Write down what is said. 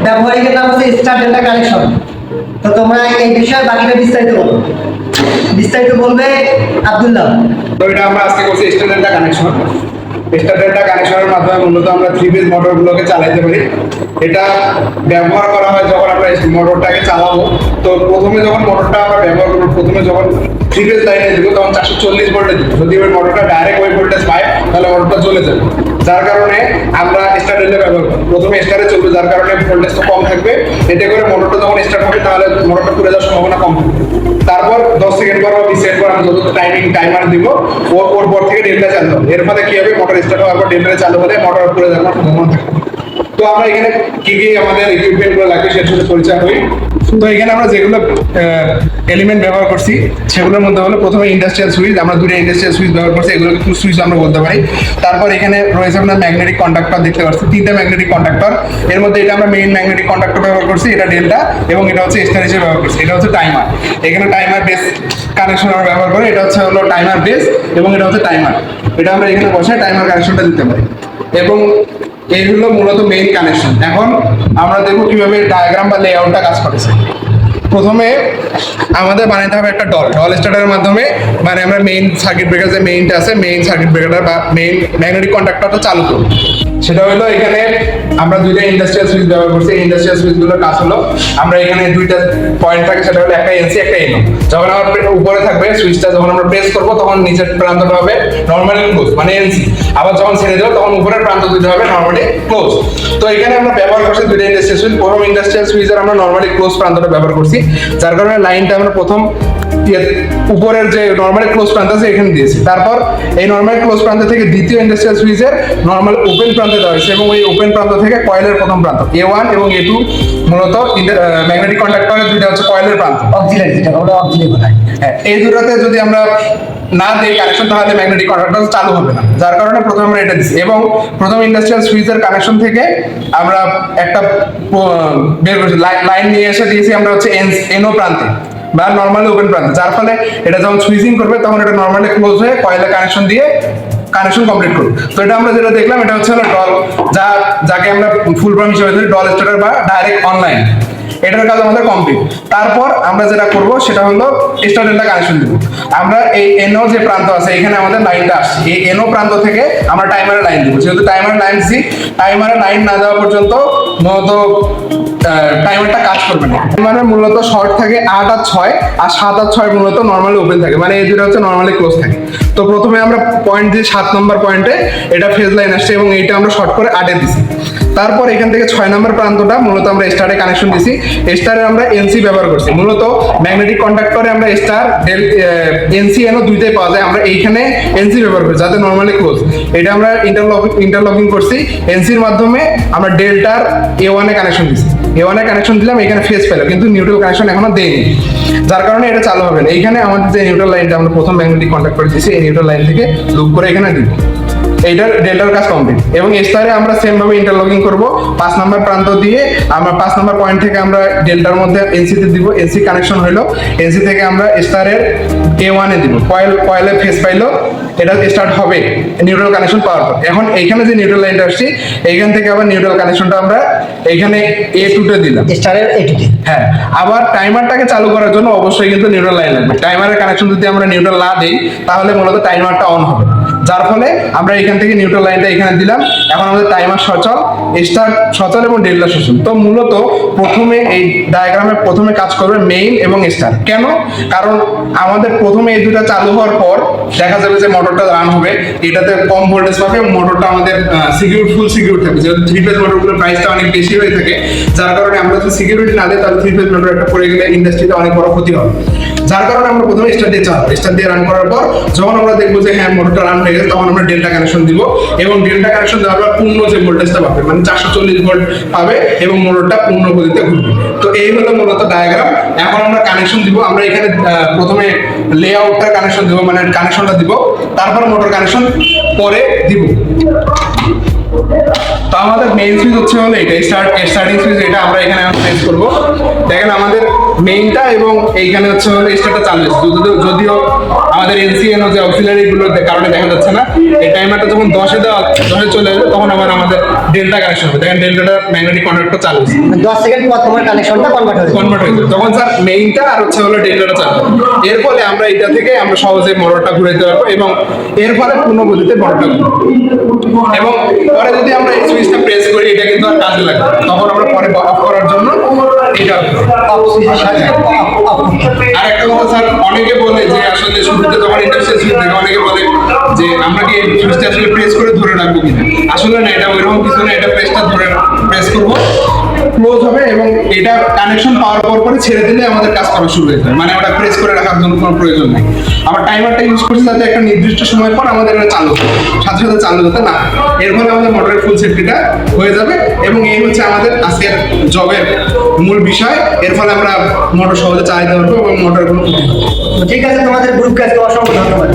ব্যবহারিকের নাম হচ্ছে star delta connection. তো তোমরা এই বিষয়ে বাকিটা বিস্তারিত বলো। বিস্তারিত বলবে আব্দুল্লাহ। তো এটা আমরা আজকে করছি star delta connection. Star delta কানেকশনের মাধ্যমে মূলত আমরা 3 ফেজ মোটরগুলোকে চালাতে পারি। এটা ব্যবহার করা হয় যখন আমরা মোটরটাকে চালাবো। তো প্রথমে যখন মোটরটা আমরা ব্যবহার করবো, প্রথমে যখন 3 ফেজ লাইনে দিব তখন 440 ভোল্টে দিব। যদি ওই মোটরটা ডাইরেক্ট ওই ভোল্টেজ পায় তাহলে মোটরটা চলে যাবে। যার কারণে আমরা স্টার ডেল্টা ব্যবহার করি। প্রথমে স্টারে চলবে, যার কারণে ভোল্টেজটা কম থাকবে। এতে করে মোটরটা যখন স্টার্ট হবে তাহলে মোটরটা পুড়ে যাওয়ার সম্ভাবনা কম থাকবে। তারপর 10 সেকেন্ড পর বা 20 সেকেন্ড পর আমরা যত টাইমার দিব ওর পর থেকে ডেল্টা চালু হবে। এর ফলে কি হবে, মোটর স্টার্ট হওয়ার পর ডেল্টা চালু হলে মোটর পুড়ে যাওয়ার সম্ভাবনা থাকে। তো আমরা এখানে কি কি আমাদের ইকুইপমেন্ট গুলো লাগবে সেটার সাথে পরিচয় হই। তো এখানে আমরা যেগুলো এলিমেন্ট ব্যবহার করছি সেগুলোর মধ্যে হলো প্রথমে ইন্ডাস্ট্রিয়াল সুইচ। আমরা দুটো ইন্ডাস্ট্রিয়াল সুইচ ব্যবহার করছি, এগুলোকে টু সুইচ আমরা বলতে পারি। তারপর এখানে রয়েছে আপনার ম্যাগনেটিক কন্ডাক্টর দেখতে পাচ্ছি, 3টা ম্যাগনেটিক কন্ডাক্টর। এর মধ্যে এটা আমরা মেইন ম্যাগনেটিক কন্ডাক্টর ব্যবহার করছি, এটা ডেল্টা, এবং এটা হচ্ছে স্টার হিসেবে ব্যবহার করছি। এটা হচ্ছে টাইমার। এখানে টাইমার বেস কানেকশন আমরা ব্যবহার করি। এটা হলো টাইমার বেস এবং এটা হচ্ছে টাইমার। এটা আমরা এখানে বসায় টাইমার কানেকশনটা দিতে পারি। এবং এই হলো মূলত মেইন কানেকশন। এখন আমরা দেখবো কিভাবে ডায়াগ্রাম বা লেআউটটা কাজ করেছে। প্রথমে আমাদের বানাইতে হবে একটা ডল স্টার্টারের মাধ্যমে, মানে আমরা মেইন সার্কিট ব্রেকার যে মেইনটা আছে, মেইন সার্কিট ব্রেকারটা বা মেইন ম্যাগনেটিক কন্ডাক্টরটা চালু করব। সেটা হলো এখানে আমরা দুইটা ইন্ডাস্ট্রিয়াল সুইচ ব্যবহার করছি। এই ইন্ডাস্ট্রিয়াল সুইচগুলোর কাজ হলো আমরা এখানে দুইটা পয়েন্ট থাকে, সেটা হলো একটা এনসি একটা এনও। যখন আমার উপরে থাকবে সুইচটা, যখন আমরা প্রেস করব তখন নিচের প্রান্তটা হবে নরমালি ক্লোজ মানে এনসি। আবার যখন ছেড়ে দেবো তখন উপরের প্রান্ত দুটো হবে নরমালি ক্লোজ। তো এখানে আমরা ব্যবহার করছি দুইটা ইন্ডাস্ট্রিয়াল সুইচ। প্রথম ইন্ডাস্ট্রিয়াল সুইচের আমরা নরমালি ক্লোজ প্রান্তটা ব্যবহার করছি, যার কারণে লাইনটা আমরা প্রথম উপরের যে নরমালি ক্লোজ প্রান্ত আছে এখানে দিয়েছি। তারপর এই নরমালি ক্লোজ প্রান্ত থেকে দ্বিতীয় ইন্ডাস্ট্রিয়াল সুইচের নরমাল ওপেন প্রান্তে দেওয়া হয়েছে, এবং ওই ওপেন প্রান্ত থেকে কয়েলের প্রথম প্রান্ত A1 এবং A2 মূলত ম্যাগনেটিক কন্ডাক্টরের দুইটা হচ্ছে কয়েলের প্রান্ত, অক্সিলারি, যেটা আমরা অক্সিলারি বলি। হ্যাঁ, এই দুটোতে যদি আমরা না দেই কানেকশন তাহলে ম্যাগনেটিক কন্ডাক্টর চালু হবে না। যার কারণে প্রথমে আমরা এটা দিচ্ছি, এবং প্রথম ইন্ডাস্ট্রিয়াল সুইচের কানেকশন থেকে আমরা একটা বের করছি, লাইন নিয়ে এসে দিয়েছি আমরা হচ্ছে এনও প্রান্তে বা নরমালি ওপেন প্রান্তে। যার ফলে এটা যখন সুইচিং করবে তখন এটা নরমালি ক্লোজ হয়ে কয়েলে কানেকশন দিয়ে কানেকশন কমপ্লিট করব। তো এটা আমরা যেটা দেখলাম এটা হচ্ছে ডল, যাকে আমরা ফুল ফর্ম হিসেবে ধরি ডল স্টার্টার বা ডাইরেক্ট অনলাইন। এটার কাজ আমাদের কমপ্লিট। তারপর আমরা যেটা করব সেটা হলো স্টার ডেল্টা কানেকশন দিব। আমরা এই এনও যে প্রান্ত আছে এখানে আমাদের লাইনটা আসছে, এই এনও প্রান্ত থেকে আমরা টাইমারের লাইন দিব। যেহেতু টাইমারের লাইন দিছি, টাইমারের লাইন না দেওয়া পর্যন্ত মূলত টাইমারটা কাজ করবে না। টাইমারের মূলত শর্ট থাকে 8 আর 6, আর 7 আর 6 মূলত নরমালি ওপেন থাকে, মানে এই দুটো হচ্ছে নরমালি ক্লোজ থাকে। তো প্রথমে আমরা পয়েন্ট দিয়ে 7 নম্বর পয়েন্টে এটা ফেজ লাইন আসছে, এবং এইটা আমরা শর্ট করে 8 এ দিছি। তারপর এখান থেকে 6 নম্বর প্রান্তটা মূলত আমরা স্টারে কানেকশন দিছি। স্টারে আমরা এনসি ব্যবহার করছি। মূলত ম্যাগনেটিক কন্ডাক্টরে আমরা স্টার এনসি এনও দুইটাই পাওয়া যায়, আমরা এইখানে এনসি ব্যবহার করছি যাতে নরমালি ক্লোজ। এটা আমরা ইন্টারলকিং করছি এনসির মাধ্যমে। আমরা ডেল্টার A1 এ কানেকশন দিছি, A1 এ কানেকশন দিলাম, এখানে ফেজ পেল, কিন্তু নিউট্রাল কানেকশন এখনো দেয়নি, যার কারণে এটা চালু হবে না। এইখানে আমাদের যে নিউট্রাল লাইনটা আমরা প্রথম ম্যাগনেটিক কন্ডাক্টরে দিছি, এই নিউট্রাল লাইন থেকে লুপ করে এখানে দিব। এইটার ডেল্টার কাজ কমপ্লিট। এবং স্টারে আমরা সেম ভাবে ইন্টারলকিং করব 5 নম্বর প্রান্ত দিয়ে। আমরা 5 নম্বর পয়েন্ট থেকে আমরা ডেল্টার মধ্যে এনসি তে দিব, এনসি কানেকশন হলো। এনসি থেকে আমরা স্টারের A1 এ দিব, কয়েলে ফেজ পাইলো, এটা স্টার্ট হবে নিউট্রাল কানেকশন পাওয়ার পর। এখন এইখানে যে নিউট্রাল লাইনটা আসছে এইখান থেকে আবার নিউট্রাল কানেকশনটা আমরা এইখানে A2 তে দিলাম, স্টারের A2 তে। হ্যাঁ, আবার টাইমারটাকে চালু করার জন্য অবশ্যই কিন্তু নিউট্রাল লাইন লাগবে। টাইমারের কানেকশন যদি আমরা নিউট্রাল না দেই তাহলে মূলত টাইমারটা অন হবে, যার ফলে আমরা এখান থেকে নিউট্রাল লাইনটা এখানে দিলাম। এখন আমাদের টাইমার সচল, স্টার সচল এবং ডেল্টা সচল। তো মূলত প্রথমে এই ডায়াগ্রামে প্রথমে কাজ করবে মেইন এবং স্টার। কেন? কারণ আমাদের প্রথমে এই দুটো চালু হওয়ার পর দেখা যাবে যে মোটরটা রান হবে, এটাতে কম ভোল্টেজ পাবে, মোটরটা আমাদের ফুল সিকিউর থাকবে। যেহেতু 3 ফেজ মোটরগুলোর প্রাইসটা অনেক বেশি হয়ে থাকে, যার কারণে আমরা যদি সিকিউরিটি না দিই তাহলে 3 ফেজ মোটর একটা পড়ে গেলে ইন্ডাস্ট্রিতে অনেক বড় ক্ষতি হবে। যার কারণে আমরা প্রথমে স্টার দিয়ে চালাবো। স্টার দিয়ে রান করার পর যখন আমরা দেখবো যে হ্যাঁ মোটরটা রান হয়ে গেছে, তখন আমরা ডেল্টা কানেকশন দিব, এবং ডেল্টা কানেকশন দেওয়ার পর পূর্ণ যে ভোল্টেজটা পাবে মানে 440 ভোল্ট পাবে, এবং মোটরটা পূর্ণ গতিতে ঘুরবে। তো এই হলো মূলত ডায়াগ্রাম। এখন আমরা কানেকশন দিব। আমরা এখানে প্রথমে লেআউটটা কানেকশন দিব, মানে কানেকশনটা দিব, তারপর মোটর কানেকশন পরে দিব। তো আমাদের মেইন সুইচ হচ্ছে হলো এটা স্টার্টিং সুইচ, এটা আমরা এখানে প্রেস করব। দেখেন আমাদের মেইনটা এবং এইখানে হচ্ছে হলো স্টারটা চালু হচ্ছে, যদিও আমাদের এনসিএনও যে অক্সিলারি গুলোর কারণে দেখা যাচ্ছে না। এই টাইমারটা যখন 10 এ চলে যাবে তখন আবার আমাদের ডেল্টা কানেকশন হবে। দেখেন ডেল্টাটা ম্যাগনেটিক কন্ডাক্টর চালু হয়েছে, 10 সেকেন্ড পর তোমার কানেকশনটা কনভার্ট হয়ে যাবে। কনভার্ট হয়েছে। তখন স্যার মেইনটা আর হচ্ছে হলো ডেল্টাটা চালু হবে। এর ফলে আমরা এটা থেকে আমরা সহজে মোটরটা ঘুরাইতে পারবো এবং এর ফলে পূর্ণ গতিতে মোটরটা ঘুরবে। এবং পরে যদি আমরা এই সুইচটা প্রেস করি এটা কিন্তু আর কাজে লাগবে না। তখন আমরা পরে অফ করার জন্য এটা অফ সুইচের সাথে অফ আর একটা কথা স্যার, অনেকে বলে যে আসলে শুরুতে যখন ইন্ডাস্ট্রিয়াল সুইচ দেখে অনেকে বলে যে আমরা কি এই সুইচটা আসলে প্রেস করে ধরে রাখবো কিনা। আসলে না, এটা ওইরকম কিছু না, এটা প্রেস করবো, ক্লোজ হবে এবং এটা কানেকশন পাওয়ার পরে ছেড়ে দিলে আমাদের কাজ করা শুরু হয়ে যায়। মানে আমরা প্রেস করে রাখার জন্য কোনো প্রয়োজন নেই। আমরা টাইমারটা ইউজ করছি যাতে একটা নির্দিষ্ট সময় পর আমাদের এটা চালু হবে, সাথে সাথে চালু হতে না। এর ফলে আমাদের মোটরের ফুল সেফটিটা হয়ে যাবে এবং এই হচ্ছে আমাদের আজকের জবের মূল বিষয়। এর ফলে আমরা মোটর সহজে চালাতে পারবো এবং মোটর কোনো ক্ষতি হবে না। ঠিক আছে, তোমাদের গ্রুপ কাজকে অসংখ্য ধন্যবাদ।